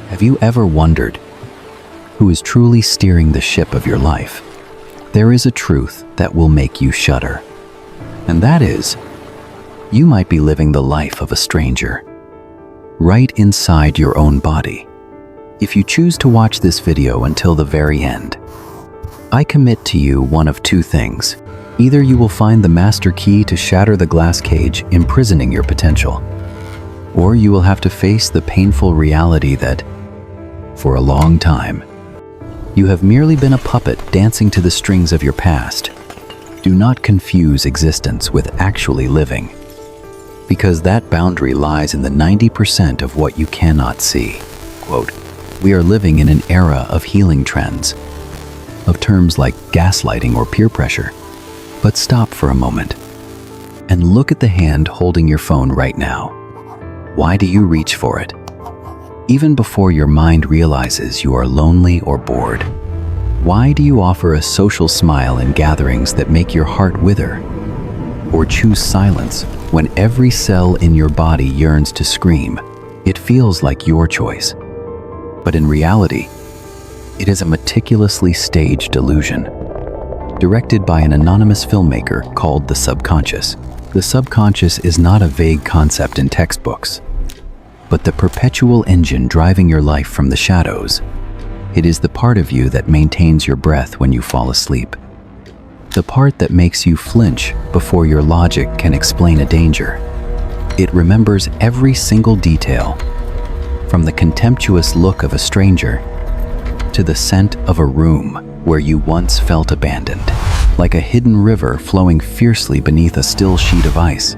Have you ever wondered who is truly steering the ship of your life? There is a truth that will make you shudder. And that is, you might be living the life of a stranger, right inside your own body. If you choose to watch this video until the very end, I commit to you one of two things. Either you will find the master key to shatter the glass cage imprisoning your potential, or you will have to face the painful reality that, for a long time, you have merely been a puppet dancing to the strings of your past. Do not confuse existence with actually living, because that boundary lies in the 90% of what you cannot see. Quote, "We are living in an era of healing trends, of terms like gaslighting or peer pressure. But stop for a moment and look at the hand holding your phone right now. Why do you reach for it? Even before your mind realizes you are lonely or bored. Why do you offer a social smile in gatherings that make your heart wither? Or choose silence when every cell in your body yearns to scream? It feels like your choice. But in reality, it is a meticulously staged illusion, directed by an anonymous filmmaker called the subconscious. The subconscious is not a vague concept in textbooks, but the perpetual engine driving your life from the shadows. It is the part of you that maintains your breath when you fall asleep, the part that makes you flinch before your logic can explain a danger. It remembers every single detail, from the contemptuous look of a stranger to the scent of a room where you once felt abandoned, like a hidden river flowing fiercely beneath a still sheet of ice.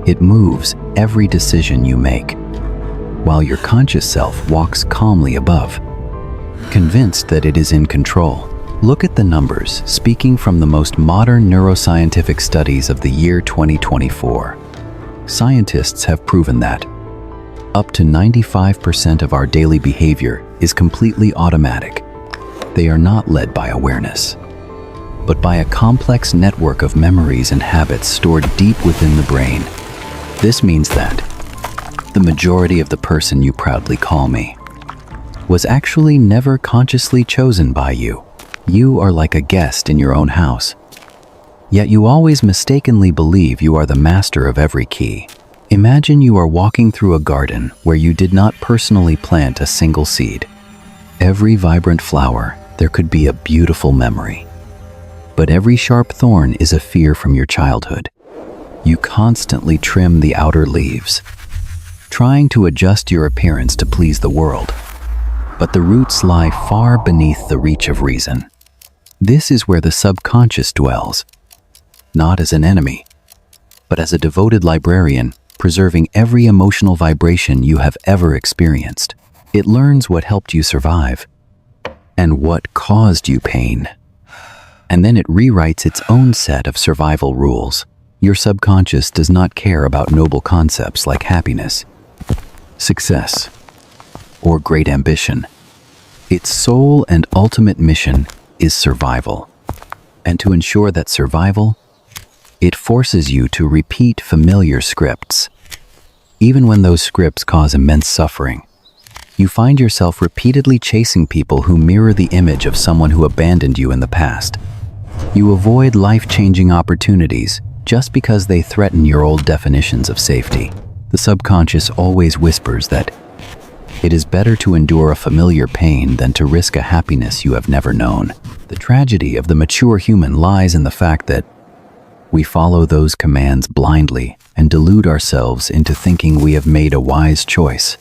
It moves every decision you make, while your conscious self walks calmly above, convinced that it is in control. Look at the numbers speaking from the most modern neuroscientific studies of the year 2024. Scientists have proven that up to 95% of our daily behavior is completely automatic. They are not led by awareness, but by a complex network of memories and habits stored deep within the brain. This means that the majority of the person you proudly call me was actually never consciously chosen by you. You are like a guest in your own house, yet you always mistakenly believe you are the master of every key. Imagine you are walking through a garden where you did not personally plant a single seed. Every vibrant flower, there could be a beautiful memory. But every sharp thorn is a fear from your childhood. You constantly trim the outer leaves, trying to adjust your appearance to please the world. But the roots lie far beneath the reach of reason. This is where the subconscious dwells, not as an enemy, but as a devoted librarian, preserving every emotional vibration you have ever experienced. It learns what helped you survive and what caused you pain. And then it rewrites its own set of survival rules. Your subconscious does not care about noble concepts like happiness, success, or great ambition. Its sole and ultimate mission is survival. And to ensure that survival, it forces you to repeat familiar scripts. Even when those scripts cause immense suffering, you find yourself repeatedly chasing people who mirror the image of someone who abandoned you in the past. You avoid life-changing opportunities just because they threaten your old definitions of safety. The subconscious always whispers that it is better to endure a familiar pain than to risk a happiness you have never known. The tragedy of the mature human lies in the fact that we follow those commands blindly and delude ourselves into thinking we have made a wise choice.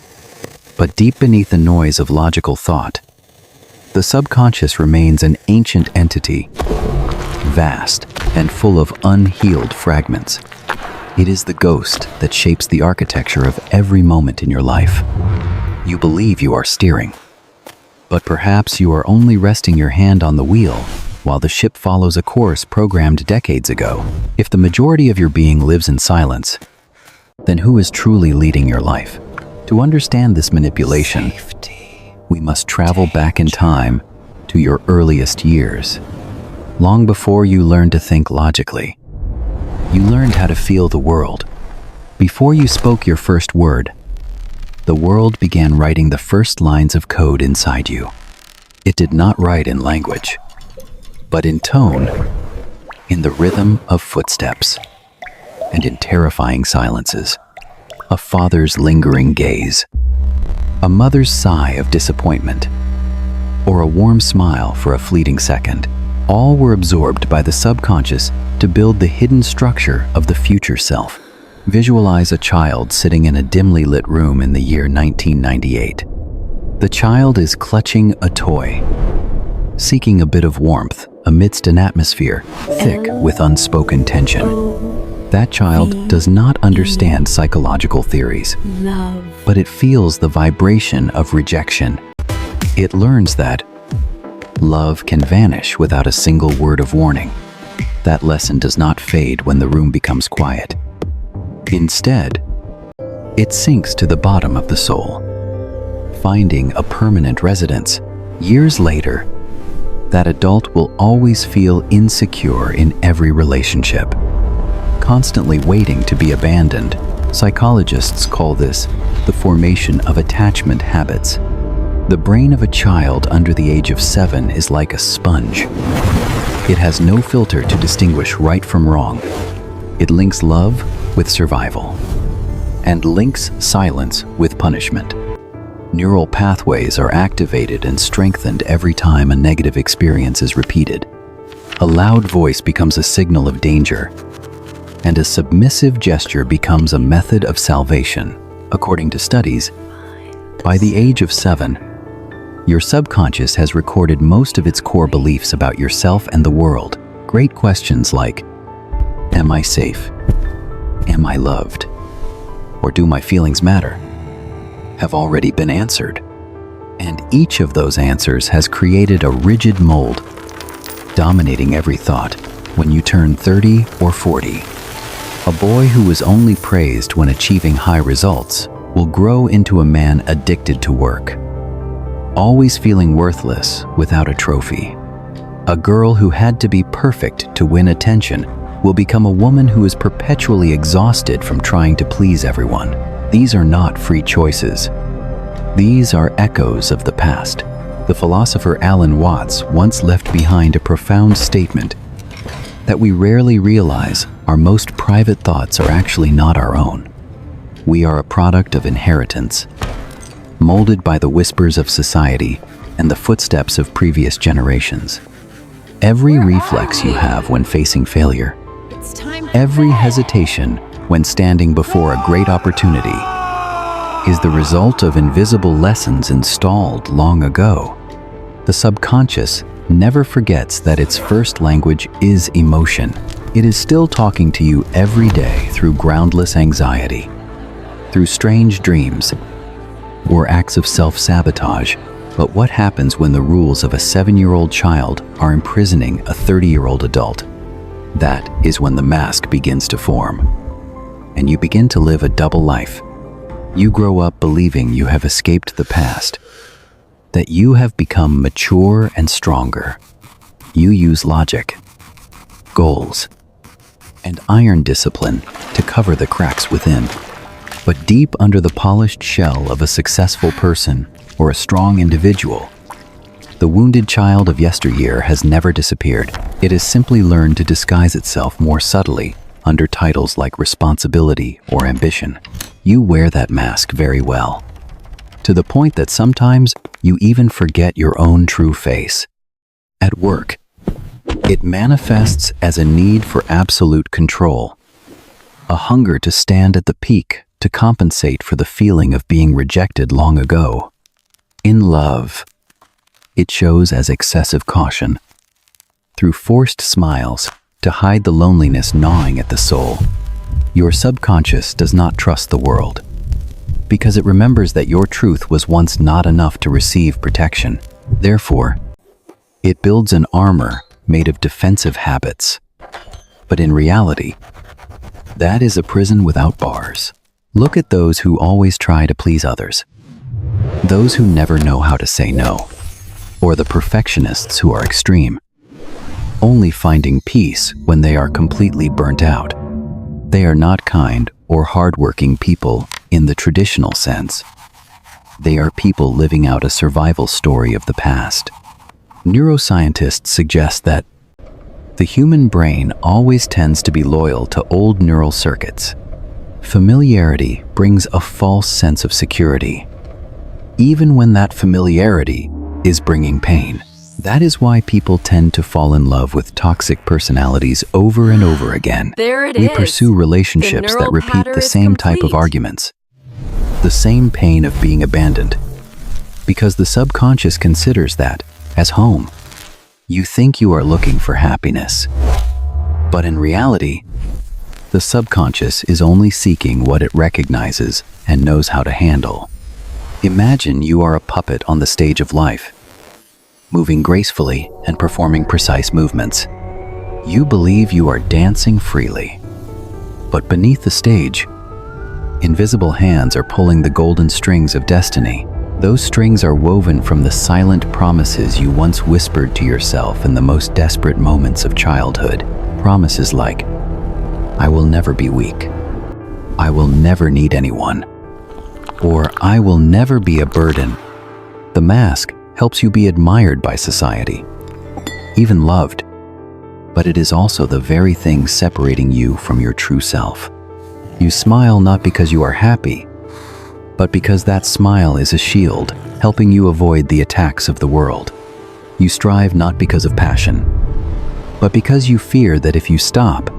But deep beneath the noise of logical thought, the subconscious remains an ancient entity, vast and full of unhealed fragments. It is the ghost that shapes the architecture of every moment in your life. You believe you are steering, but perhaps you are only resting your hand on the wheel while the ship follows a course programmed decades ago. If the majority of your being lives in silence, then who is truly leading your life? To understand this manipulation, we must travel back in time to your earliest years. Long before you learned to think logically, you learned how to feel the world. Before you spoke your first word, the world began writing the first lines of code inside you. It did not write in language, but in tone, in the rhythm of footsteps, and in terrifying silences. A father's lingering gaze, a mother's sigh of disappointment, or a warm smile for a fleeting second. All were absorbed by the subconscious to build the hidden structure of the future self. Visualize a child sitting in a dimly lit room in the year 1998. The child is clutching a toy, seeking a bit of warmth amidst an atmosphere thick with unspoken tension. That child does not understand psychological theories, but it feels the vibration of rejection. It learns that love can vanish without a single word of warning. That lesson does not fade when the room becomes quiet. Instead, it sinks to the bottom of the soul, finding a permanent residence. Years later, that adult will always feel insecure in every relationship, constantly waiting to be abandoned. Psychologists call this the formation of attachment habits. The brain of a child under the age of 7 is like a sponge. It has no filter to distinguish right from wrong. It links love with survival, and links silence with punishment. Neural pathways are activated and strengthened every time a negative experience is repeated. A loud voice becomes a signal of danger, and a submissive gesture becomes a method of salvation. According to studies, by the age of 7, your subconscious has recorded most of its core beliefs about yourself and the world. Great questions like, am I safe? Am I loved? Or do my feelings matter? Have already been answered. And each of those answers has created a rigid mold, dominating every thought. When you turn 30 or 40, a boy who was only praised when achieving high results will grow into a man addicted to work, always feeling worthless without a trophy. A girl who had to be perfect to win attention will become a woman who is perpetually exhausted from trying to please everyone. These are not free choices. These are echoes of the past. The philosopher Alan Watts once left behind a profound statement that we rarely realize our most private thoughts are actually not our own. We are a product of inheritance, molded by the whispers of society and the footsteps of previous generations. Every reflex you have when facing failure, every hesitation when standing before a great opportunity, is the result of invisible lessons installed long ago. The subconscious never forgets that its first language is emotion. It is still talking to you every day through groundless anxiety, through strange dreams, or acts of self-sabotage. But what happens when the rules of a 7-year-old child are imprisoning a 30-year-old adult? That is when the mask begins to form, and you begin to live a double life. You grow up believing you have escaped the past, that you have become mature and stronger. You use logic, goals, and iron discipline to cover the cracks within. But deep under the polished shell of a successful person or a strong individual, the wounded child of yesteryear has never disappeared. It has simply learned to disguise itself more subtly under titles like responsibility or ambition. You wear that mask very well, to the point that sometimes you even forget your own true face. At work, it manifests as a need for absolute control, a hunger to stand at the peak to compensate for the feeling of being rejected long ago. In love, it shows as excessive caution, through forced smiles to hide the loneliness gnawing at the soul. Your subconscious does not trust the world, because it remembers that your truth was once not enough to receive protection. Therefore, it builds an armor made of defensive habits. But in reality, that is a prison without bars. Look at those who always try to please others, those who never know how to say no, or the perfectionists who are extreme, only finding peace when they are completely burnt out. They are not kind or hardworking people in the traditional sense. They are people living out a survival story of the past. Neuroscientists suggest that the human brain always tends to be loyal to old neural circuits. Familiarity brings a false sense of security, even when that familiarity is bringing pain. That is why people tend to fall in love with toxic personalities over and over again. We pursue relationships that repeat the same type of arguments, the same pain of being abandoned, because the subconscious considers that as home. You think you are looking for happiness, but in reality, the subconscious is only seeking what it recognizes and knows how to handle. Imagine you are a puppet on the stage of life, moving gracefully and performing precise movements. You believe you are dancing freely, but beneath the stage, invisible hands are pulling the golden strings of destiny. Those strings are woven from the silent promises you once whispered to yourself in the most desperate moments of childhood. Promises like, "I will never be weak," "I will never need anyone," or "I will never be a burden." The mask helps you be admired by society, even loved, but it is also the very thing separating you from your true self. You smile not because you are happy, but because that smile is a shield, helping you avoid the attacks of the world. You strive not because of passion, but because you fear that if you stop,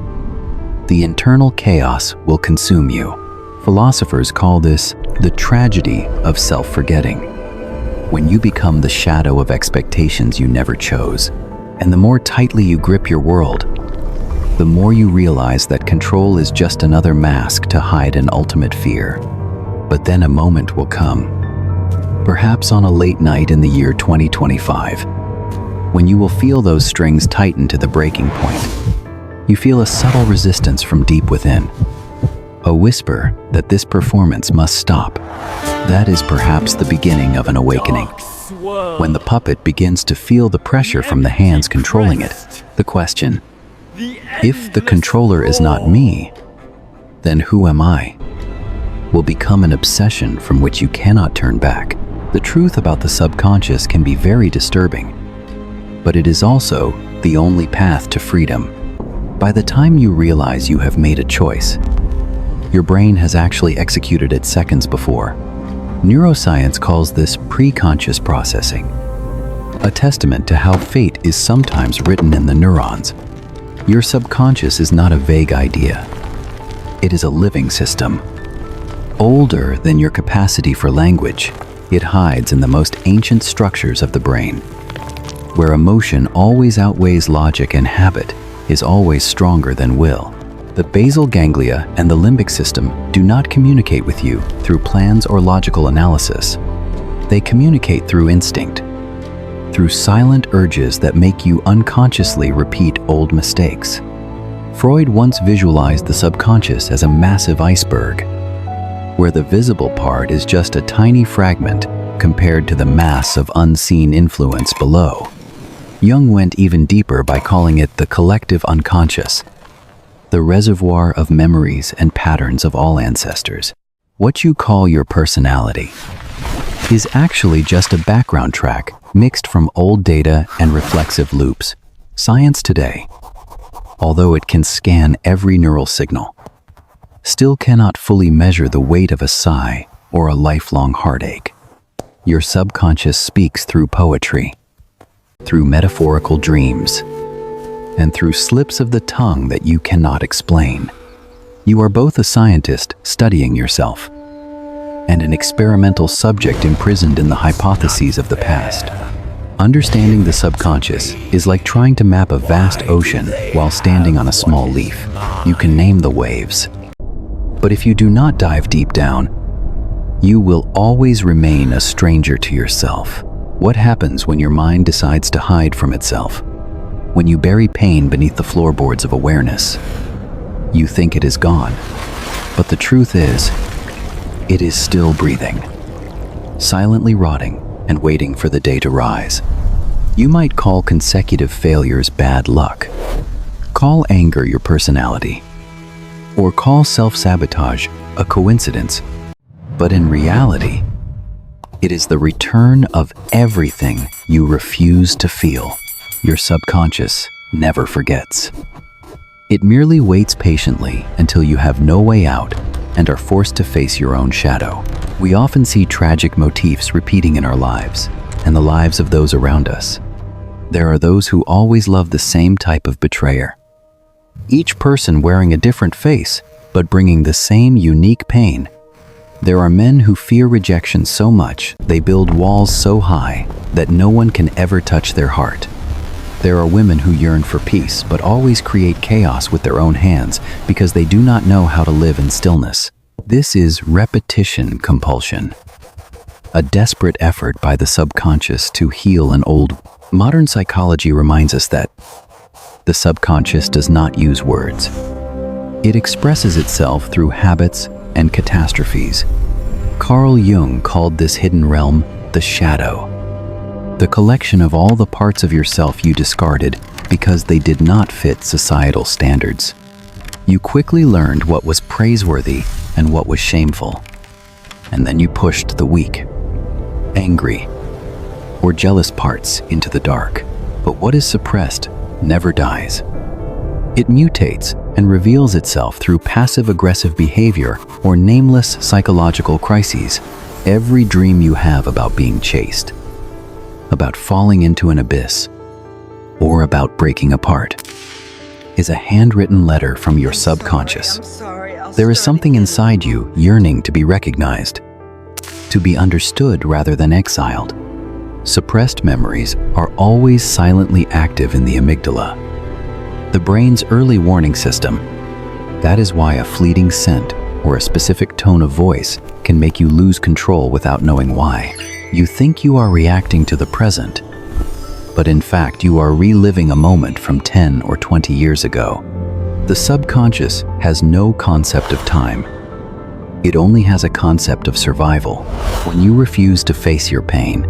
the internal chaos will consume you. Philosophers call this the tragedy of self-forgetting. When you become the shadow of expectations you never chose, and the more tightly you grip your world, the more you realize that control is just another mask to hide an ultimate fear. But then a moment will come, perhaps on a late night in the year 2025, when you will feel those strings tighten to the breaking point. You feel a subtle resistance from deep within, a whisper that this performance must stop. That is perhaps the beginning of an awakening. When the puppet begins to feel the pressure from the hands controlling it, the question, if the controller is not me, then who am I, will become an obsession from which you cannot turn back. The truth about the subconscious can be very disturbing, but it is also the only path to freedom. By the time you realize you have made a choice, your brain has actually executed it seconds before. Neuroscience calls this pre-conscious processing, a testament to how fate is sometimes written in the neurons. Your subconscious is not a vague idea. It is a living system. Older than your capacity for language, it hides in the most ancient structures of the brain, where emotion always outweighs logic and habit is always stronger than will. The basal ganglia and the limbic system do not communicate with you through plans or logical analysis. They communicate through instinct, through silent urges that make you unconsciously repeat old mistakes. Freud once visualized the subconscious as a massive iceberg, where the visible part is just a tiny fragment compared to the mass of unseen influence below. Jung went even deeper by calling it the collective unconscious, the reservoir of memories and patterns of all ancestors. What you call your personality is actually just a background track mixed from old data and reflexive loops. Science today, although it can scan every neural signal, still cannot fully measure the weight of a sigh or a lifelong heartache. Your subconscious speaks through poetry, through metaphorical dreams, and through slips of the tongue that you cannot explain. You are both a scientist studying yourself and an experimental subject imprisoned in the hypotheses of the past. Understanding the subconscious is like trying to map a vast ocean while standing on a small leaf. You can name the waves, but if you do not dive deep down, you will always remain a stranger to yourself. What happens when your mind decides to hide from itself? When you bury pain beneath the floorboards of awareness, you think it is gone, but the truth is, it is still breathing, silently rotting and waiting for the day to rise. You might call consecutive failures bad luck, call anger your personality, or call self-sabotage a coincidence, but in reality, It is the return of everything you refuse to feel. Your subconscious never forgets. It merely waits patiently until you have no way out and are forced to face your own shadow. We often see tragic motifs repeating in our lives and the lives of those around us. There are those who always love the same type of betrayer. Each person wearing a different face, but bringing the same unique pain. There are men who fear rejection so much, they build walls so high that no one can ever touch their heart. There are women who yearn for peace, but always create chaos with their own hands because they do not know how to live in stillness. This is repetition compulsion, a desperate effort by the subconscious to heal an old. Modern psychology reminds us that the subconscious does not use words. It expresses itself through habits and catastrophes. Carl Jung called this hidden realm the shadow, the collection of all the parts of yourself you discarded because they did not fit societal standards. You quickly learned what was praiseworthy and what was shameful, and then you pushed the weak, angry, or jealous parts into the dark. But what is suppressed never dies. It mutates and reveals itself through passive-aggressive behavior or nameless psychological crises. Every dream you have about being chased, about falling into an abyss, or about breaking apart, is a handwritten letter from your subconscious. There is something inside you yearning to be recognized, to be understood rather than exiled. Suppressed memories are always silently active in the amygdala, the brain's early warning system. That is why a fleeting scent or a specific tone of voice can make you lose control without knowing why. You think you are reacting to the present, but in fact you are reliving a moment from 10 or 20 years ago. The subconscious has no concept of time. It only has a concept of survival. When you refuse to face your pain,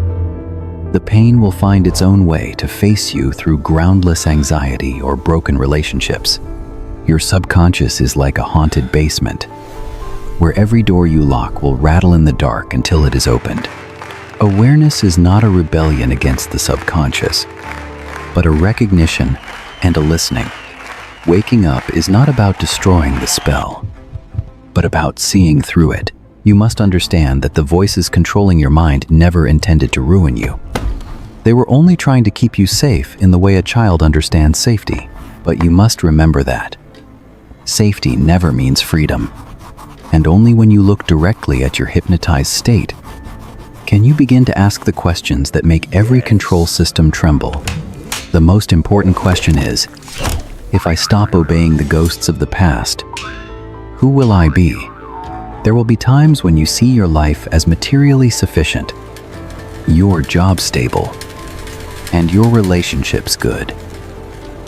the pain will find its own way to face you through groundless anxiety or broken relationships. Your subconscious is like a haunted basement, where every door you lock will rattle in the dark until it is opened. Awareness is not a rebellion against the subconscious, but a recognition and a listening. Waking up is not about destroying the spell, but about seeing through it. You must understand that the voices controlling your mind never intended to ruin you. They were only trying to keep you safe in the way a child understands safety. But you must remember that safety never means freedom. And only when you look directly at your hypnotized state can you begin to ask the questions that make every control system tremble. The most important question is, if I stop obeying the ghosts of the past, who will I be? There will be times when you see your life as materially sufficient, your job stable, and your relationships good.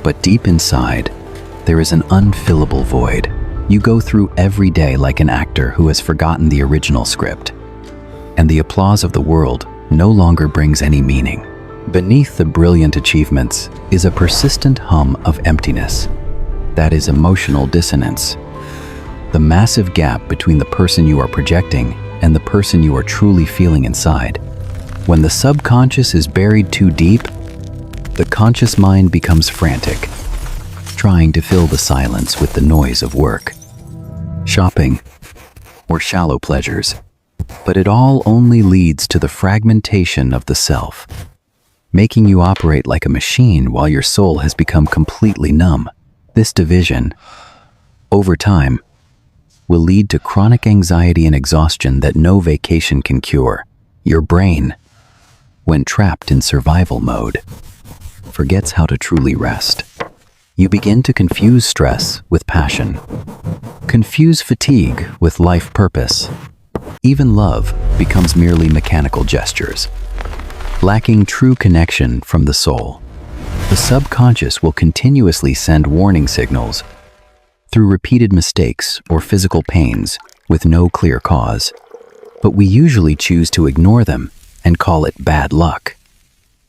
But deep inside, there is an unfillable void. You go through every day like an actor who has forgotten the original script, and the applause of the world no longer brings any meaning. Beneath the brilliant achievements is a persistent hum of emptiness. That is emotional dissonance, the massive gap between the person you are projecting and the person you are truly feeling inside. When the subconscious is buried too deep, the conscious mind becomes frantic, trying to fill the silence with the noise of work, shopping, or shallow pleasures. But it all only leads to the fragmentation of the self, making you operate like a machine while your soul has become completely numb. This division, over time, will lead to chronic anxiety and exhaustion that no vacation can cure. Your brain, when trapped in survival mode, forgets how to truly rest. You begin to confuse stress with passion, confuse fatigue with life purpose. Even love becomes merely mechanical gestures, lacking true connection from the soul. The subconscious will continuously send warning signals through repeated mistakes or physical pains with no clear cause, but we usually choose to ignore them and call it bad luck.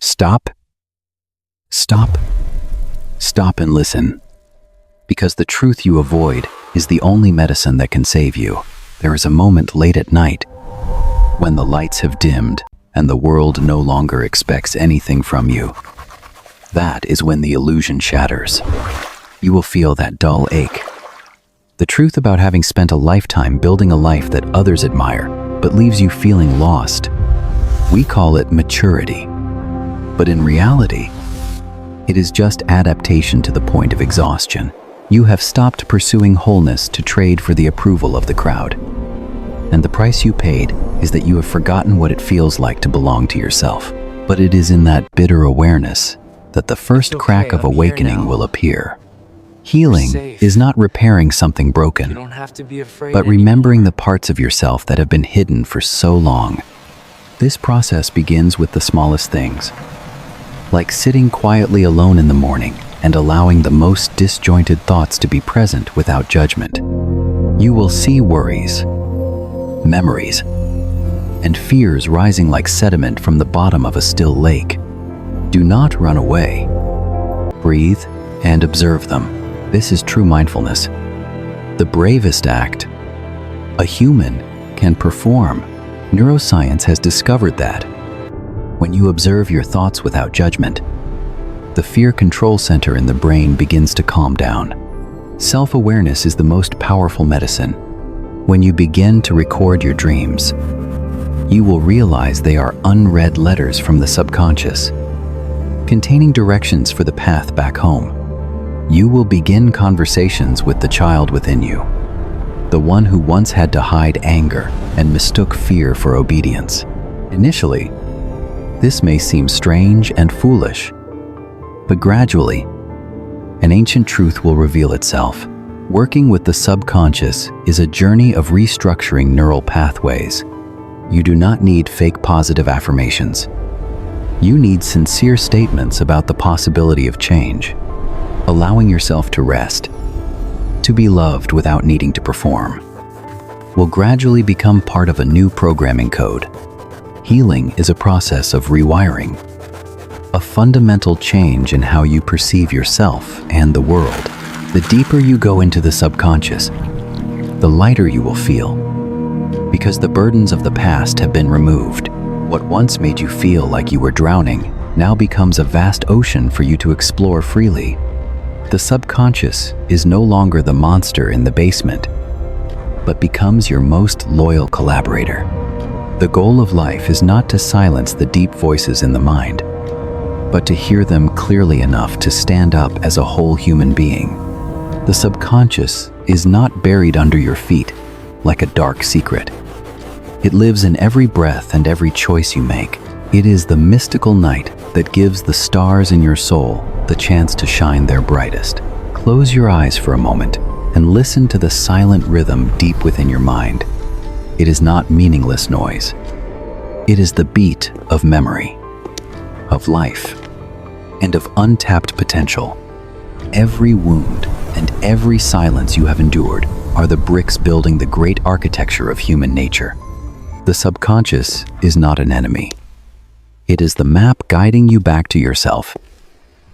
Stop and listen, because the truth you avoid is the only medicine that can save you. There is a moment late at night when the lights have dimmed and the world no longer expects anything from you. That is when the illusion shatters. You will feel that dull ache. The truth about having spent a lifetime building a life that others admire, but leaves you feeling lost. We call it maturity. But in reality, it is just adaptation to the point of exhaustion. You have stopped pursuing wholeness to trade for the approval of the crowd. And the price you paid is that you have forgotten what it feels like to belong to yourself. But it is in that bitter awareness that the first crack of awakening will appear. Healing is not repairing something broken, but remembering the parts of yourself that have been hidden for so long. This process begins with the smallest things, like sitting quietly alone in the morning and allowing the most disjointed thoughts to be present without judgment. You will see worries, memories, and fears rising like sediment from the bottom of a still lake. Do not run away. Breathe and observe them. This is true mindfulness. The bravest act a human can perform. Neuroscience has discovered that when you observe your thoughts without judgment, the fear control center in the brain begins to calm down. Self-awareness is the most powerful medicine. When you begin to record your dreams, you will realize they are unread letters from the subconscious, containing directions for the path back home. You will begin conversations with the child within you, the one who once had to hide anger and mistook fear for obedience. Initially, this may seem strange and foolish, but gradually, an ancient truth will reveal itself. Working with the subconscious is a journey of restructuring neural pathways. You do not need fake positive affirmations. You need sincere statements about the possibility of change. Allowing yourself to rest, to be loved without needing to perform, will gradually become part of a new programming code. Healing is a process of rewiring, a fundamental change in how you perceive yourself and the world. The deeper you go into the subconscious, the lighter you will feel, because the burdens of the past have been removed. What once made you feel like you were drowning now becomes a vast ocean for you to explore freely. The subconscious is no longer the monster in the basement, but becomes your most loyal collaborator. The goal of life is not to silence the deep voices in the mind, but to hear them clearly enough to stand up as a whole human being. The subconscious is not buried under your feet like a dark secret. It lives in every breath and every choice you make. It is the mystical night that gives the stars in your soul the chance to shine their brightest. Close your eyes for a moment and listen to the silent rhythm deep within your mind. It is not meaningless noise. It is the beat of memory, of life, and of untapped potential. Every wound and every silence you have endured are the bricks building the great architecture of human nature. The subconscious is not an enemy. It is the map guiding you back to yourself.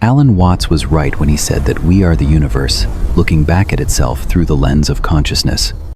Alan Watts was right when he said that we are the universe, looking back at itself through the lens of consciousness.